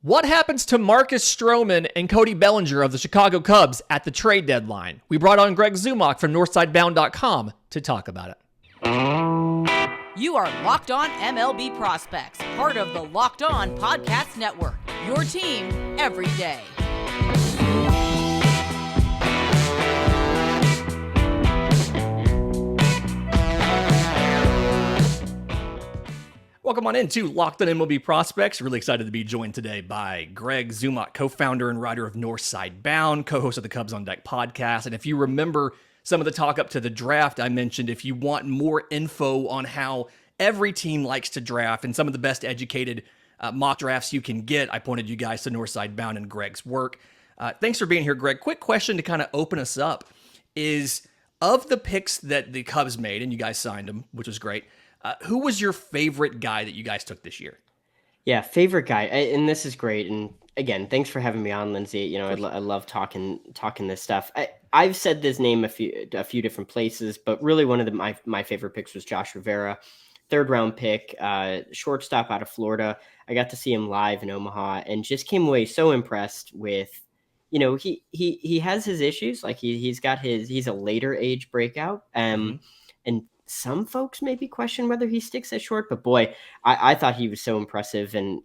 What happens to Marcus Stroman and Cody Bellinger of the Chicago Cubs at the trade deadline? We brought on Greg Zumach from NorthsideBound.com to talk about it. You are Locked On MLB Prospects, part of the Locked On Podcast Network, your team every day. Welcome on into Locked On MLB Prospects. Really excited to be joined today by Greg Zumach, co-founder and writer of Northside Bound, co-host of the Cubs on Deck podcast. And if you remember some of the talk up to the draft, I mentioned if you want more info on how every team likes to draft and some of the best educated mock drafts you can get, I pointed you guys to Northside Bound and Greg's work. Thanks for being here, Greg. Quick question to kind of open us up is, of the picks that the Cubs made, and you guys signed them, which was great, who was your favorite guy that you guys took this year? Yeah, favorite guy, and this is great. And again, thanks for having me on, Lindsay. You know, I love talking this stuff. I've said this name a few different places, but really one of my favorite picks was Josh Rivera, third round pick, shortstop out of Florida. I got to see him live in Omaha, and just came away so impressed with. You know, he has his issues. Like he's a later age breakout, and some folks maybe question whether he sticks at short, but boy, I thought he was so impressive and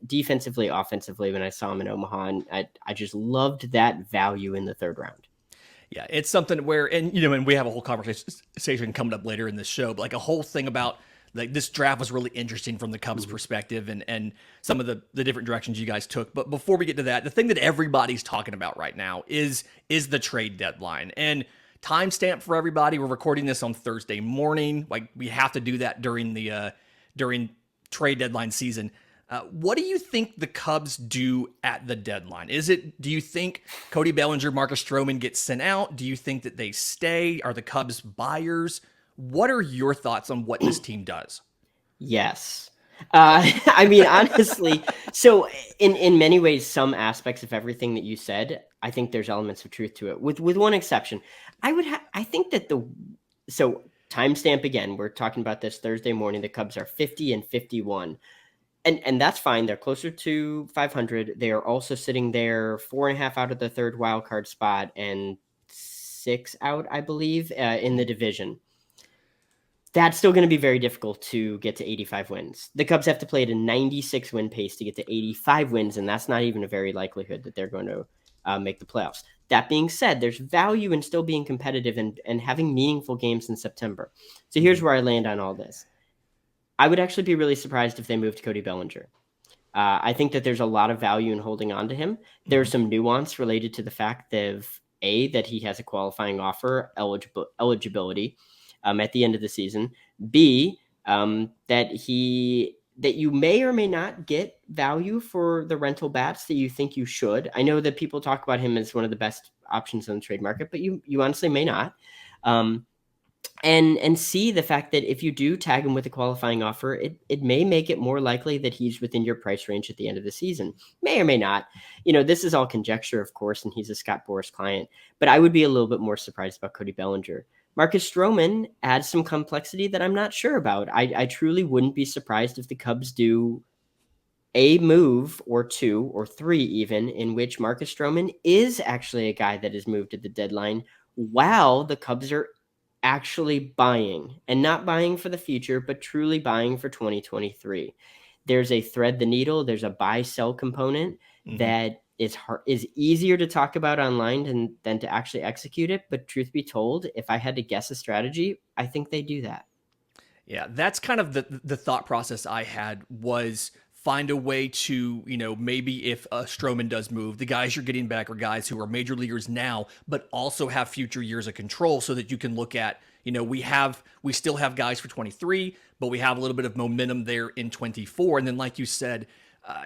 defensively, offensively when I saw him in Omaha, and I just loved that value in the third round. Yeah, it's something where, and we have a whole conversation coming up later in this show, but like a whole thing about like this draft was really interesting from the Cubs perspective and some of the different directions you guys took. But before we get to that, the thing that everybody's talking about right now is the trade deadline. And timestamp for everybody, we're recording this on Thursday morning. Like we have to do that during trade deadline season. What do you think the Cubs do at the deadline? Do you think Cody Bellinger, Marcus Stroman get sent out? Do you think that they stay? Are the Cubs buyers? What are your thoughts on what this team does? Yes. I mean, honestly, so in many ways, some aspects of everything that you said, I think there's elements of truth to it. With one exception, I think that so timestamp again, we're talking about this Thursday morning. The Cubs are 50 and 51, and that's fine. They're closer to 500. They are also sitting there 4.5 out of the third wild card spot and 6 out, I believe, in the division. That's still going to be very difficult to get to 85 wins. The Cubs have to play at a 96 win pace to get to 85 wins, and that's not even a very likelihood that they're going to make the playoffs. That being said, there's value in still being competitive and having meaningful games in September. So here's where I land on all this. I would actually be really surprised if they moved Cody Bellinger. I think that there's a lot of value in holding on to him. There's some nuance related to the fact that he has a qualifying offer eligibility at the end of the season. B, that you may or may not get value for the rental bats that you think you should. I know that people talk about him as one of the best options on the trade market, but you honestly may not. And C, the fact that if you do tag him with a qualifying offer, it may make it more likely that he's within your price range at the end of the season. May or may not. This is all conjecture, of course, and he's a Scott Boras client, but I would be a little bit more surprised about Cody Bellinger. Marcus Stroman adds some complexity that I'm not sure about. I truly wouldn't be surprised if the Cubs do a move or 2 or 3 even in which Marcus Stroman is actually a guy that is moved at the deadline while the Cubs are actually buying, and not buying for the future, but truly buying for 2023. There's a thread the needle. There's a buy-sell component that is easier to talk about online than to actually execute it. But truth be told, if I had to guess a strategy, I think they do that. Yeah, that's kind of the thought process I had was find a way to, maybe if Stroman does move, the guys you're getting back are guys who are major leaguers now, but also have future years of control so that you can look at, we still have guys for 23, but we have a little bit of momentum there in 24. And then, like you said,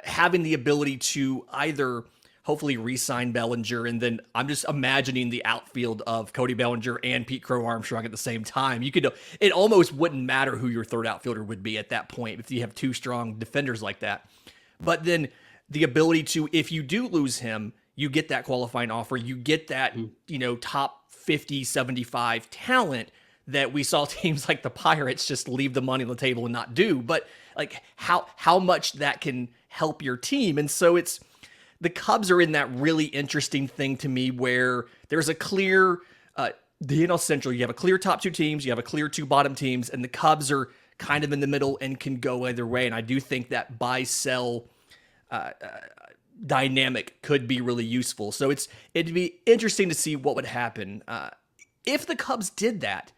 having the ability to either hopefully re-sign Bellinger, and then I'm just imagining the outfield of Cody Bellinger and Pete Crow Armstrong at the same time. It almost wouldn't matter who your third outfielder would be at that point if you have 2 strong defenders like that. But then the ability to, if you do lose him, you get that qualifying offer, you get that, top 50, 75 talent that we saw teams like the Pirates just leave the money on the table and not do. But like how much that can help your team. And so the Cubs are in that really interesting thing to me where there's a clear, the NL Central, you have a clear top two teams, you have a clear two bottom teams, and the Cubs are kind of in the middle and can go either way. And I do think that buy-sell dynamic could be really useful. So it'd be interesting to see what would happen. If the Cubs did that,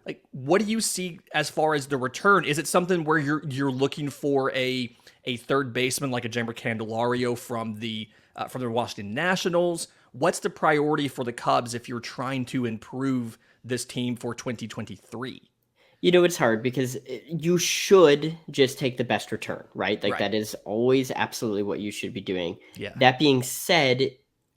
like, what do you see as far as the return? Is it something where you're looking for a third baseman like a Jeimer Candelario from the Washington Nationals? What's the priority for the Cubs if you're trying to improve this team for 2023? It's hard because you should just take the best return, right? Like that is always absolutely what you should be doing. Yeah. That being said,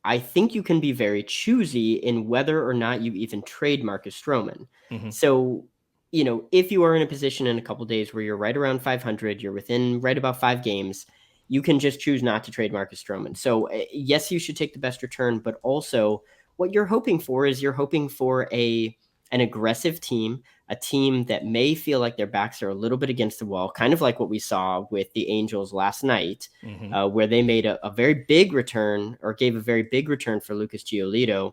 I think you can be very choosy in whether or not you even trade Marcus Stroman. Mm-hmm. So, if you are in a position in a couple of days where you're right around 500, you're within right about 5 games, you can just choose not to trade Marcus Stroman. So yes, you should take the best return, but also what you're hoping for is an aggressive team, a team that may feel like their backs are a little bit against the wall, kind of like what we saw with the Angels last night, where they made a very big return or gave a very big return for Lucas Giolito.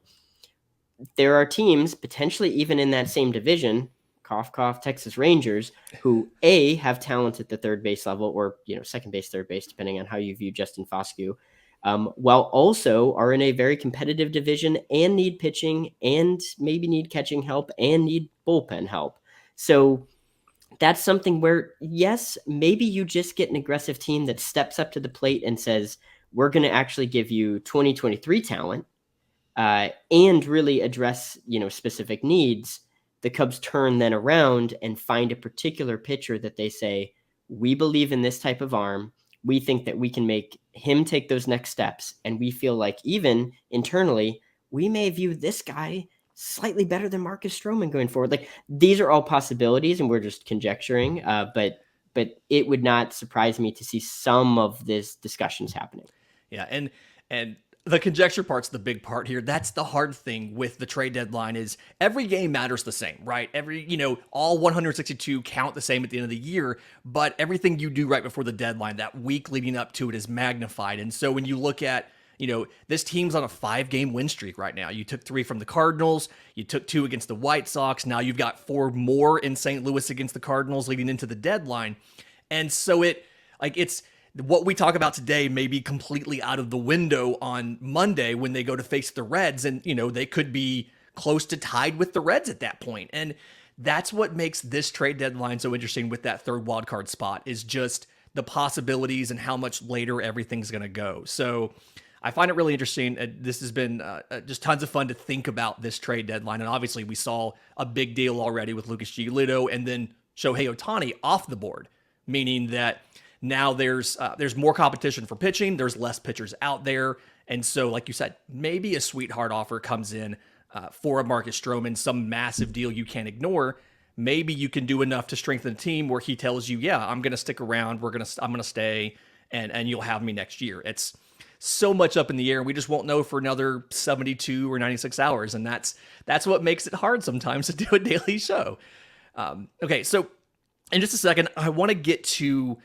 There are teams potentially even in that same division, cough, cough, Texas Rangers, who have talent at the third base level or, second base, third base, depending on how you view Justin Foscue, while also are in a very competitive division and need pitching and maybe need catching help and need bullpen help. So that's something where, yes, maybe you just get an aggressive team that steps up to the plate and says, we're going to actually give you 2023 talent and really address, specific needs. The Cubs turn then around and find a particular pitcher that they say, we believe in this type of arm. We think that we can make him take those next steps. And we feel like even internally, we may view this guy slightly better than Marcus Stroman going forward. Like, these are all possibilities and we're just conjecturing, but it would not surprise me to see some of these discussions happening. Yeah. And the conjecture part's the big part here. That's the hard thing with the trade deadline is every game matters the same, right? All 162 count the same at the end of the year, but everything you do right before the deadline, that week leading up to it, is magnified. And so when you look at, this team's on a 5-game win streak right now. You took 3 from the Cardinals. You took 2 against the White Sox. Now you've got 4 more in St. Louis against the Cardinals leading into the deadline. And so it's what we talk about today may be completely out of the window on Monday when they go to face the Reds. And, they could be close to tied with the Reds at that point. And that's what makes this trade deadline so interesting with that third wildcard spot, is just the possibilities and how much later everything's going to go. So I find it really interesting. This has been just tons of fun to think about this trade deadline. And obviously we saw a big deal already with Lucas Giolito and then Shohei Ohtani off the board, meaning that now there's more competition for pitching. There's less pitchers out there. And so, like you said, maybe a sweetheart offer comes in for a Marcus Stroman, some massive deal you can't ignore. Maybe you can do enough to strengthen the team where he tells you, yeah, I'm going to stick around. I'm going to stay and you'll have me next year. It's so much up in the air. We just won't know for another 72 or 96 hours. And that's what makes it hard sometimes to do a daily show. Okay. So in just a second, I want to get to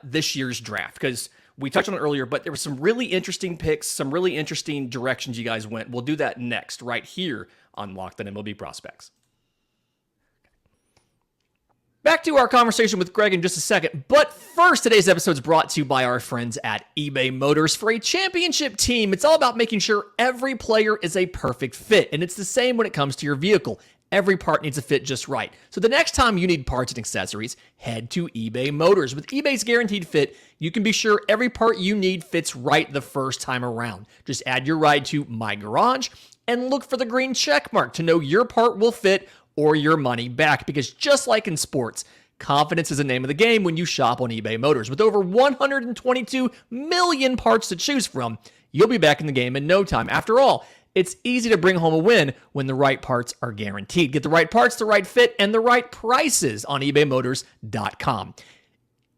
this year's draft, because we touched on it earlier, but there were some really interesting picks, some really interesting directions you guys went. We'll do that next, right here on Locked On MLB Prospects. Back to our conversation with Greg in just a second, but first, today's episode is brought to you by our friends at eBay Motors. For a championship team, it's all about making sure every player is a perfect fit, and it's the same when it comes to your vehicle. Every part needs to fit just right. So the next time you need parts and accessories, head to eBay Motors. With eBay's Guaranteed Fit, you can be sure every part you need fits right the first time around. Just add your ride to My Garage and look for the green check mark to know your part will fit or your money back. Because just like in sports, confidence is the name of the game when you shop on eBay Motors. With over 122 million parts to choose from, you'll be back in the game in no time. After all, it's easy to bring home a win when the right parts are guaranteed. Get the right parts, the right fit, and the right prices on ebaymotors.com.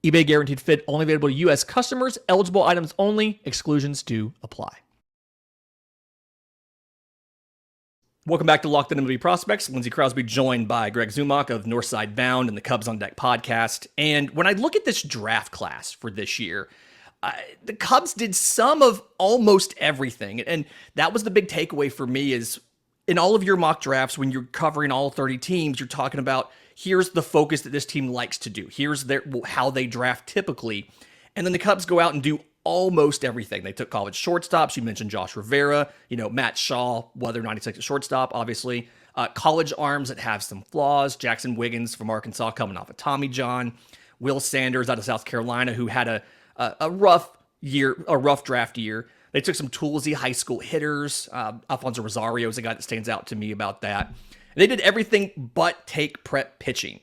eBay Guaranteed Fit only available to U.S. customers. Eligible items only. Exclusions do apply. Welcome back to Locked On MLB Prospects. Lindsay Crosby joined by Greg Zumach of Northside Bound and the Cubs on Deck podcast. And when I look at this draft class for this year, the Cubs did some of almost everything. And that was the big takeaway for me is in all of your mock drafts, when you're covering all 30 teams, you're talking about here's the focus that this team likes to do. Here's how they draft typically. And then the Cubs go out and do almost everything. They took college shortstops. You mentioned Josh Rivera, Matt Shaw, whether or not he takes a shortstop, obviously. College arms that have some flaws. Jackson Wiggins from Arkansas coming off of Tommy John. Will Sanders out of South Carolina, who had a rough draft year. They took some toolsy high school hitters. Alfonso Rosario is a guy that stands out to me about that. And they did everything but take prep pitching.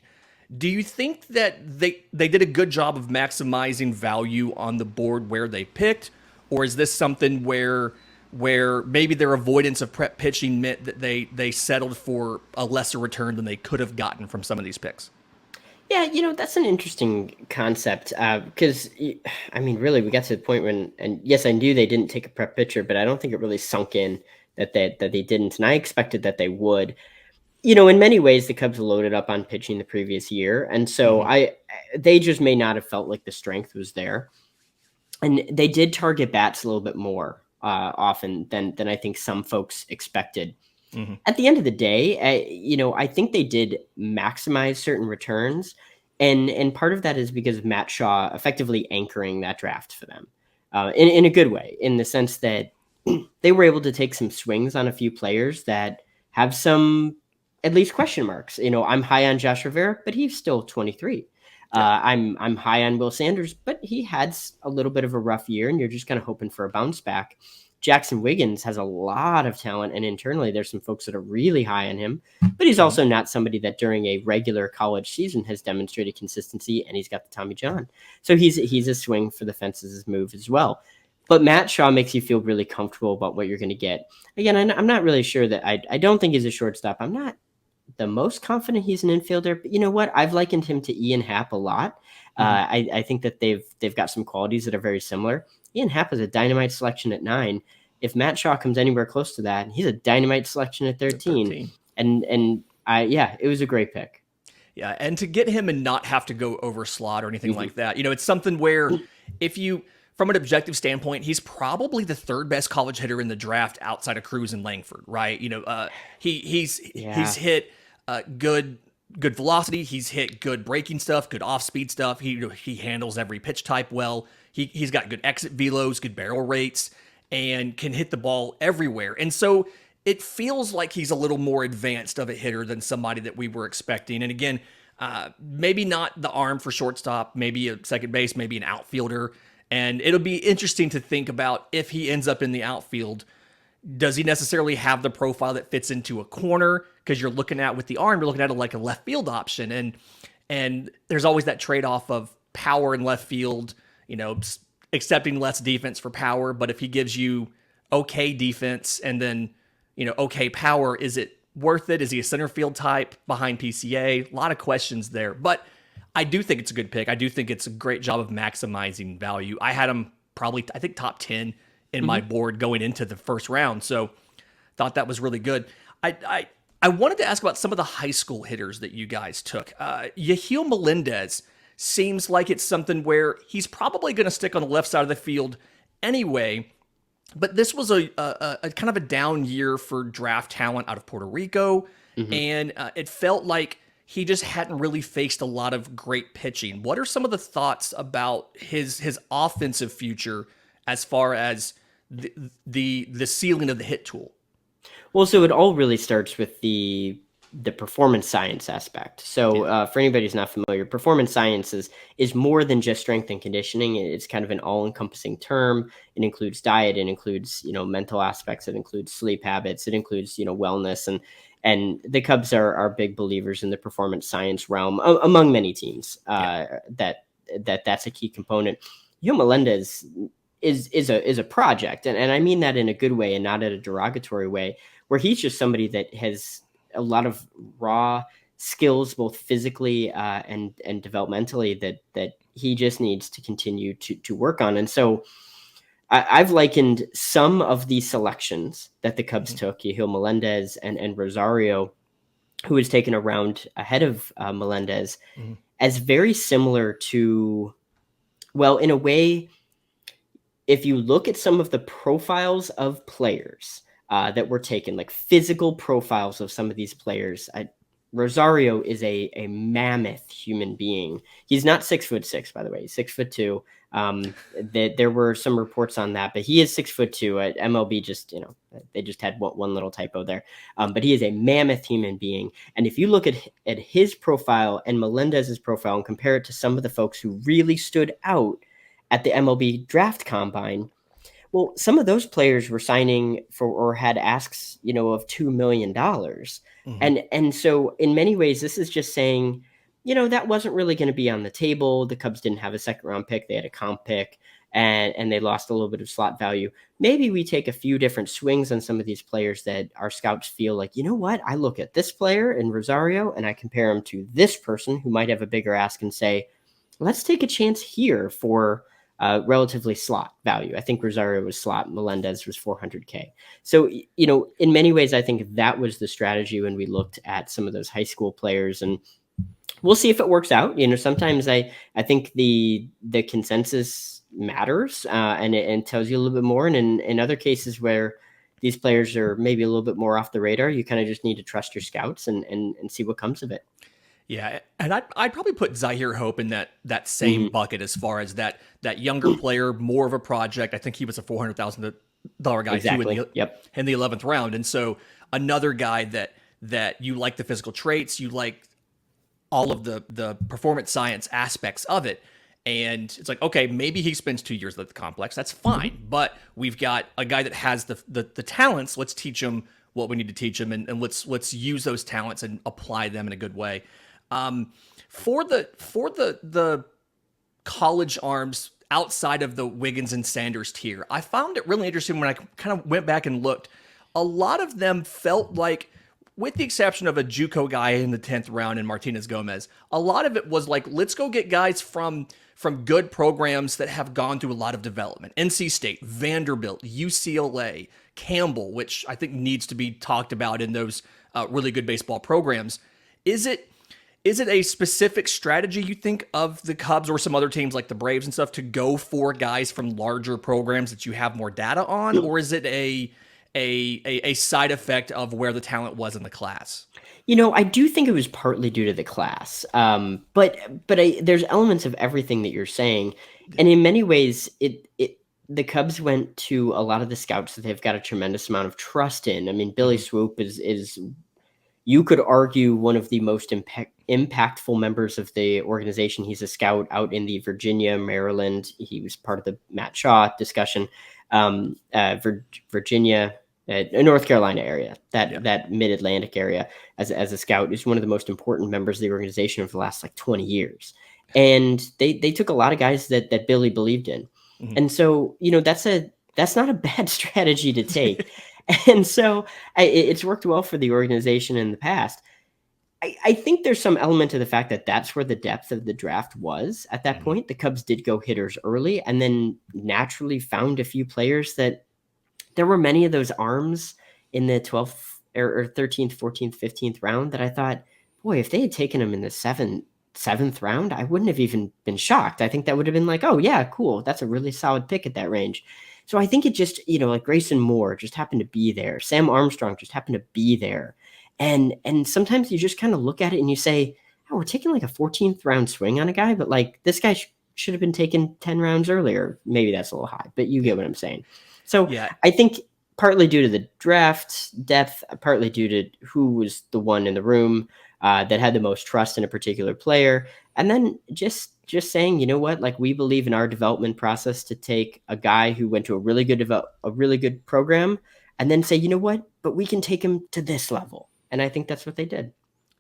Do you think that they did a good job of maximizing value on the board where they picked? Or is this something where maybe their avoidance of prep pitching meant that they settled for a lesser return than they could have gotten from some of these picks? Yeah, that's an interesting concept because, really, we got to the point when, and yes, I knew they didn't take a prep pitcher, but I don't think it really sunk in that they didn't, and I expected that they would. In many ways, the Cubs loaded up on pitching the previous year, and so they just may not have felt like the strength was there, and they did target bats a little bit more often than I think some folks expected. Mm-hmm. At the end of the day, I think they did maximize certain returns, and part of that is because of Matt Shaw effectively anchoring that draft for them in a good way, in the sense that they were able to take some swings on a few players that have some at least question marks. I'm high on Josh Rivera, but he's still 23. I'm high on Will Sanders, but he had a little bit of a rough year, and you're just kind of hoping for a bounce back. Jackson Wiggins has a lot of talent, and internally there's some folks that are really high on him, but he's also not somebody that during a regular college season has demonstrated consistency, and he's got the Tommy John. So he's a swing for the fences move as well. But Matt Shaw makes you feel really comfortable about what you're going to get. Again, I'm not really sure that I don't think he's a shortstop. I'm not the most confident he's an infielder, but you know what? I've likened him to Ian Happ a lot. I think that they've got some qualities that are very similar. Ian Happ is a dynamite selection at 9. If Matt Shaw comes anywhere close to that, he's a dynamite selection at 13. And it was a great pick. Yeah, and to get him and not have to go over slot or anything like that, it's something where if you, from an objective standpoint, he's probably the third best college hitter in the draft outside of Cruz and Langford, right? He's hit good velocity. He's hit good breaking stuff, good off-speed stuff. He handles every pitch type well. He's got good exit velos, good barrel rates, and can hit the ball everywhere. And so it feels like he's a little more advanced of a hitter than somebody that we were expecting. And again, maybe not the arm for shortstop, maybe a second base, maybe an outfielder. And it'll be interesting to think about if he ends up in the outfield. Does he necessarily have the profile that fits into a corner? Because you're looking at with the arm, you're looking at it like a left field option. And there's always that trade-off of power in left field, accepting less defense for power. But if he gives you okay defense and then, okay power, is it worth it? Is he a center field type behind PCA? A lot of questions there. But I do think it's a good pick. I do think it's a great job of maximizing value. I had him probably, I think, top 10 in my board going into the first round. So thought that was really good. I wanted to ask about some of the high school hitters that you guys took. Yahil Melendez seems like it's something where he's probably going to stick on the left side of the field anyway. But this was a kind of a down year for draft talent out of Puerto Rico. And it felt like he just hadn't really faced a lot of great pitching. What are some of the thoughts about his offensive future as far as the ceiling of the hit tool? Well, so it all really starts with the performance science aspect. So for anybody who's not familiar, performance science is more than just strength and conditioning. It's kind of an all-encompassing term. It includes diet, it includes, mental aspects, it includes sleep habits, it includes, wellness. And the Cubs are big believers in the performance science realm among many teams. That's a key component. Yahil Melendez is a project, and I mean that in a good way and not in a derogatory way, where he's just somebody that has a lot of raw skills, both physically and developmentally, that he just needs to continue to work on. And so I've likened some of the selections that the Cubs took, Yahil Melendez and Rosario, who was taken a round ahead of Melendez, as very similar to, well, in a way, if you look at some of the profiles of players that were taken, like physical profiles of some of these players, Rosario is a mammoth human being. He's not 6'6", by the way. He's 6'2". There were some reports on that, but he is 6'2". At MLB, they just had one little typo there. But he is a mammoth human being. And if you look at his profile and Melendez's profile and compare it to some of the folks who really stood out at the MLB Draft Combine, well, some of those players were signing for or had asks, of $2 million. And so in many ways, this is just saying, that wasn't really going to be on the table. The Cubs didn't have a second round pick. They had a comp pick and they lost a little bit of slot value. Maybe we take a few different swings on some of these players that our scouts feel like, you know what? I look at this player in Rosario and I compare him to this person who might have a bigger ask and say, let's take a chance here for relatively slot value. I think Rosario was slot, Melendez was $400K. So, in many ways, I think that was the strategy when we looked at some of those high school players, and we'll see if it works out. Sometimes I think the consensus matters and tells you a little bit more. And in other cases where these players are maybe a little bit more off the radar, you kind of just need to trust your scouts and see what comes of it. Yeah, and I'd probably put Yahir Hope in that same bucket as far as that younger player, more of a project. I think he was a $400,000 guy exactly. too in the 11th round, and so another guy that you like the physical traits, you like all of the performance science aspects of it, and it's like, okay, maybe he spends 2 years at the complex, that's fine, but we've got a guy that has the talents. Let's teach him what we need to teach him, and let's use those talents and apply them in a good way. For the college arms outside of the Wiggins and Sanders tier, I found it really interesting when I kind of went back and looked. A lot of them felt like, with the exception of a JUCO guy in the 10th round and Martinez Gomez, a lot of it was like, let's go get guys from good programs that have gone through a lot of development. NC State, Vanderbilt, UCLA, Campbell, which I think needs to be talked about in those really good baseball programs. Is it a specific strategy, you think, of the Cubs or some other teams like the Braves and stuff to go for guys from larger programs that you have more data on? Or is it a side effect of where the talent was in the class? I do think it was partly due to the class. But there's elements of everything that you're saying. And in many ways, the Cubs went to a lot of the scouts that they've got a tremendous amount of trust in. I mean, Billy Swoop is you could argue one of the most impactful members of the organization. He's a scout out in the Virginia, Maryland. He was part of the Matt Shaw discussion. Virginia, North Carolina area, that mid-Atlantic area, as a scout, is one of the most important members of the organization over the last 20 years. And they took a lot of guys that Billy believed in. Mm-hmm. And so, that's not a bad strategy to take. And so it's worked well for the organization in the past. I think there's some element to the fact that that's where the depth of the draft was at that point. The Cubs did go hitters early and then naturally found a few players that there were many of those arms in the 12th or 13th, 14th, 15th round that I thought, boy, if they had taken them in the seventh round, I wouldn't have even been shocked. I think that would have been like, oh yeah, cool. That's a really solid pick at that range. So I think it just, like Grayson Moore just happened to be there. Sam Armstrong just happened to be there. And sometimes you just kind of look at it and you say, oh, we're taking a 14th round swing on a guy, but this guy should have been taken 10 rounds earlier. Maybe that's a little high, but you get what I'm saying. So yeah. I think partly due to the draft depth, partly due to who was the one in the room that had the most trust in a particular player. And then just saying, you know what, we believe in our development process to take a guy who went to a really good program and then say, you know what, but we can take him to this level. And I think that's what they did.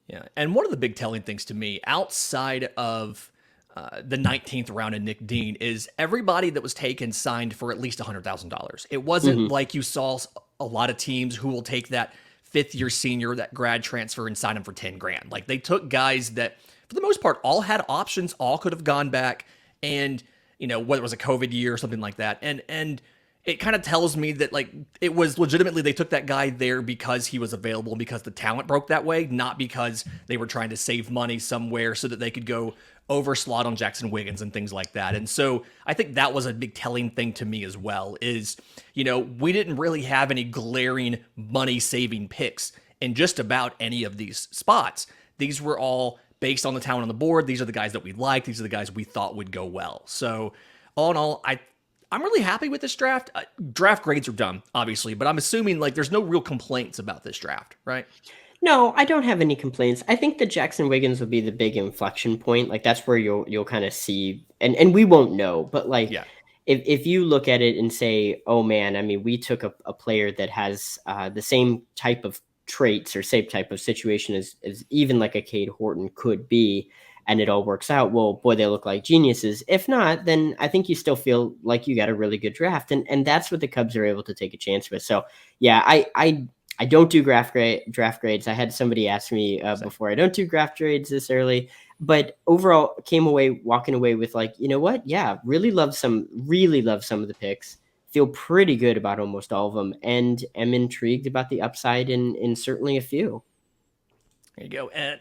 Yeah. And one of the big telling things to me outside of the 19th round and Nick Dean is everybody that was taken signed for at least $100,000. It wasn't like you saw a lot of teams who will take that fifth-year senior, that grad transfer, and sign them for $10,000. They took guys that, for the most part, all had options, all could have gone back, and whether it was a COVID year or something like that, and it kind of tells me that like it was legitimately they took that guy there because he was available, because the talent broke that way, not because they were trying to save money somewhere so that they could go overslot on Jackson Wiggins and things like that. And so I think that was a big telling thing to me as well is, we didn't really have any glaring money saving picks in just about any of these spots. These were all based on the talent on the board. These are the guys that we like. These are the guys we thought would go well. So all in all, I'm really happy with this draft. Draft grades are dumb, obviously, but I'm assuming like there's no real complaints about this draft, right? No, I don't have any complaints. I think that Jackson Wiggins will be the big inflection point. Like that's where you'll kind of see, and we won't know, but like if you look at it and say, oh man, I mean, we took a player that has the same type of traits or same type of situation as even like a Cade Horton could be, and it all works out, well, boy, they look like geniuses. If not, then I think you still feel like you got a really good draft. And that's what the Cubs are able to take a chance with. So, yeah, I don't do draft grades. I had somebody ask me before, I don't do draft grades this early. But overall, walking away with like, you know what? Yeah, really love some of the picks. Feel pretty good about almost all of them. And am intrigued about the upside in certainly a few. There you go. And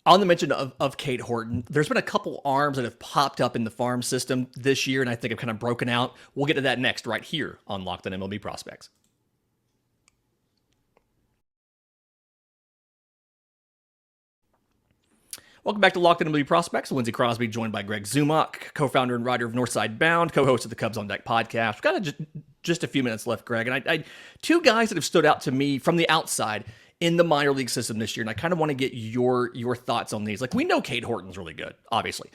on the mention of Cade Horton, there's been a couple arms that have popped up in the farm system this year, and I think have kind of broken out. We'll get to that next right here on Locked On MLB Prospects. Welcome back to Locked On MLB Prospects. Lindsay Crosby joined by Greg Zumach, co-founder and writer of Northside Bound, co-host of the Cubs on Deck podcast. We've got just a few minutes left, Greg, and I two guys that have stood out to me from the outside in the minor league system this year, and I kind of want to get your thoughts on these. Like, we know Cade Horton's really good, obviously,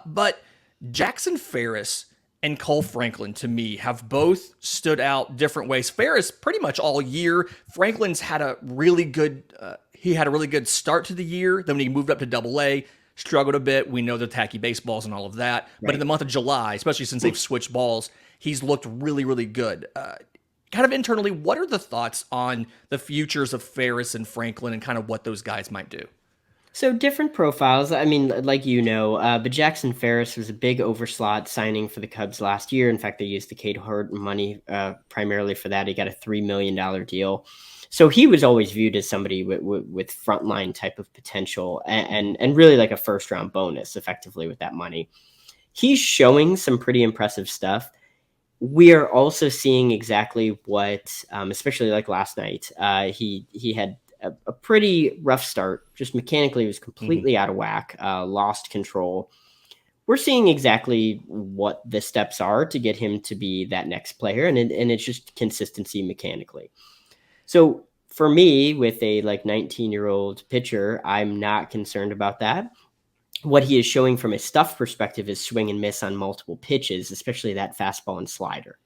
but Jackson Ferris and Kohl Franklin, to me, have both stood out different ways. Ferris pretty much all year. Franklin's had a really good start to the year. Then when he moved up to Double-A, struggled a bit. We know the tacky baseballs and all of that. Right. But in the month of July, especially since they've switched balls, he's looked really, really good. Kind of internally, what are the thoughts on the futures of Ferris and Franklin and kind of what those guys might do? So different profiles. I mean, like but Jackson Ferris was a big overslot signing for the Cubs last year. In fact, they used the Cade Horton money primarily for that. He got a $3 million deal. So he was always viewed as somebody with frontline type of potential and really like a first round bonus effectively with that money. He's showing some pretty impressive stuff. We are also seeing exactly what, especially like last night, he had a pretty rough start. Just mechanically, he was completely out of whack, lost control. We're seeing exactly what the steps are to get him to be that next player, and it's just consistency mechanically. So for me, with a 19-year-old pitcher, I'm not concerned about that. What he is showing from a stuff perspective is swing and miss on multiple pitches, especially that fastball and slider.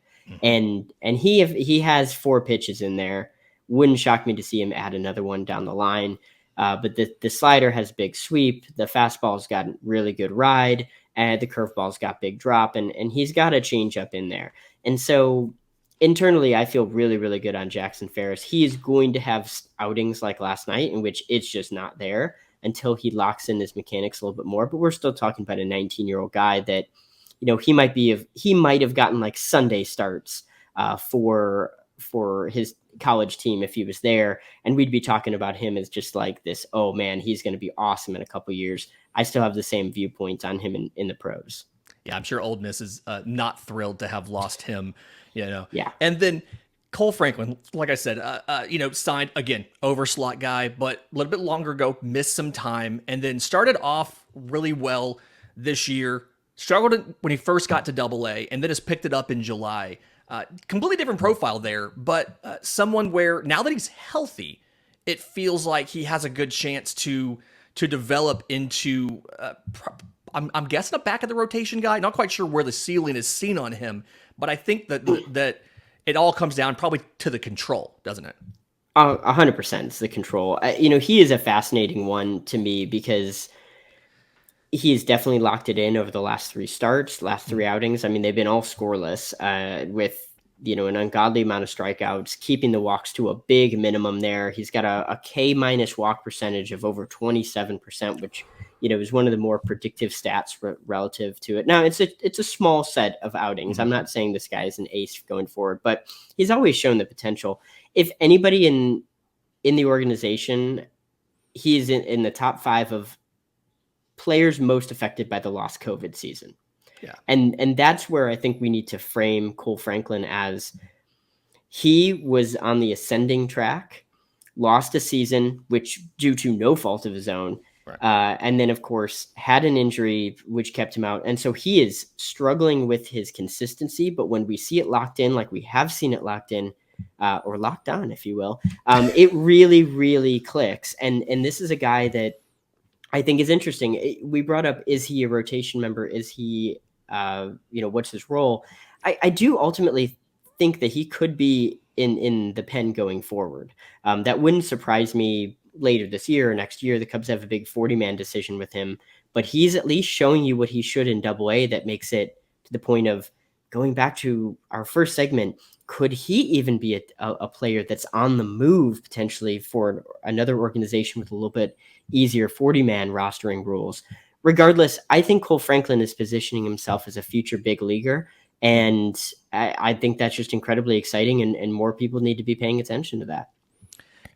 And he has 4 pitches in there. Wouldn't shock me to see him add another one down the line. But the slider has big sweep. The fastball's got really good ride, and the curveball's got big drop, and he's got a changeup in there. And so internally, I feel really, really good on Jackson Ferris. He is going to have outings like last night in which it's just not there until he locks in his mechanics a little bit more. But we're still talking about a 19-year-old guy that, he might have gotten like Sunday starts for his college team if he was there, and we'd be talking about him as just like this, oh man, he's going to be awesome in a couple years. I still have the same viewpoints on him in the pros. Yeah, I'm sure Ole Miss is not thrilled to have lost him, Yeah. And then Kohl Franklin, like I said, signed, again, overslot guy, but a little bit longer ago, missed some time, and then started off really well this year. Struggled when he first got to Double-A, and then has picked it up in July. Completely different profile there, but someone where now that he's healthy, it feels like he has a good chance to develop into, I'm guessing, a back of the rotation guy. Not quite sure where the ceiling is seen on him, but I think that it all comes down probably to the control, doesn't it? 100% it's the control. He is a fascinating one to me because he has definitely locked it in over the last 3 outings. I mean, they've been all scoreless with, an ungodly amount of strikeouts, keeping the walks to a big minimum there. He's got a K- walk percentage of over 27%, which is one of the more predictive stats relative to it. Now, it's a small set of outings. I'm not saying this guy is an ace going forward, but he's always shown the potential. If anybody in the organization, he's in the top 5 of players most affected by the lost COVID season. Yeah. And that's where I think we need to frame Kohl Franklin as he was on the ascending track, lost a season, which due to no fault of his own. Right. And then, of course, had an injury, which kept him out. And so he is struggling with his consistency. But when we see it locked in, like we have seen it locked in, or locked on, if you will, it really, really clicks. And this is a guy that I think is interesting. We brought up, is he a rotation member? Is he, what's his role? I do ultimately think that he could be in the pen going forward. That wouldn't surprise me later this year or next year. The Cubs have a big 40-man decision with him, but he's at least showing you what he should in Double-A. That makes it to the point of going back to our first segment. Could he even be a player that's on the move potentially for another organization with a little bit easier 40-man rostering rules? Regardless, I think Kohl Franklin is positioning himself as a future big leaguer. And I think that's just incredibly exciting, and more people need to be paying attention to that.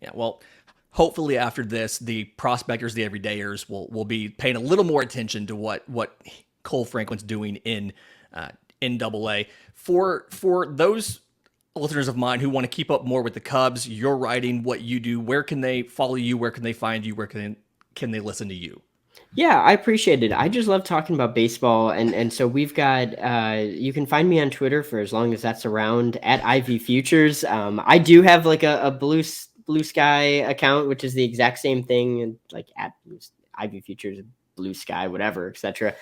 Yeah, well, hopefully after this, the prospectors, the everydayers, will be paying a little more attention to what Kohl Franklin's doing in Double-A. For those listeners of mine who want to keep up more with the Cubs, your writing, what you do, where can they follow you? Where can they find you? Where can they listen to you? Yeah, I appreciate it. I just love talking about baseball. And so we've got, you can find me on Twitter for as long as that's around at IV Futures. I do have like a Blue Sky account, which is the exact same thing, and like at IV Futures, Blue Sky, whatever, etc.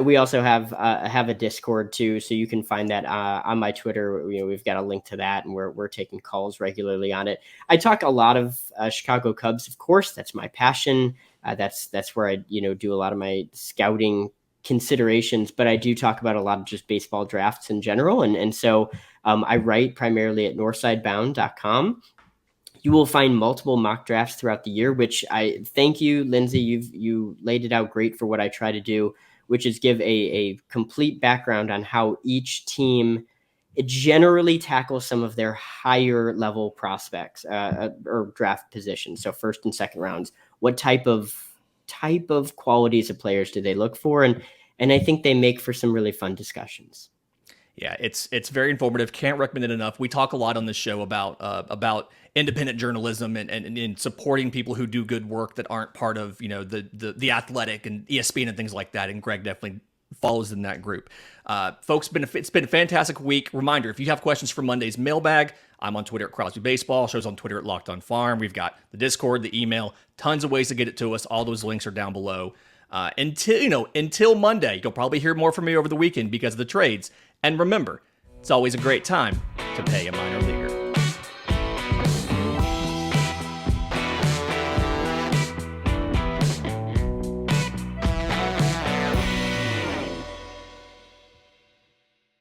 We also have a Discord too, so you can find that on my Twitter. We've got a link to that, and we're taking calls regularly on it. I talk a lot of Chicago Cubs, of course. That's my passion. That's where I do a lot of my scouting considerations, but I do talk about a lot of just baseball drafts in general, and so I write primarily at northsidebound.com. You will find multiple mock drafts throughout the year, which I thank you, Lindsay. You laid it out great for what I try to do, which is give a complete background on how each team generally tackles some of their higher level prospects or draft positions. So first and second rounds, what type of qualities of players do they look for? And I think they make for some really fun discussions. Yeah, it's very informative. Can't recommend it enough. We talk a lot on this show about independent journalism and supporting people who do good work that aren't part of the Athletic and ESPN and things like that. And Greg definitely follows in that group. Folks, it's been a fantastic week. Reminder: if you have questions for Monday's mailbag, I'm on Twitter at Crosby Baseball. Show's on Twitter at Locked On Farm. We've got the Discord, the email, tons of ways to get it to us. All those links are down below. Until Monday, you'll probably hear more from me over the weekend because of the trades. And remember, it's always a great time to pay a minor leaguer.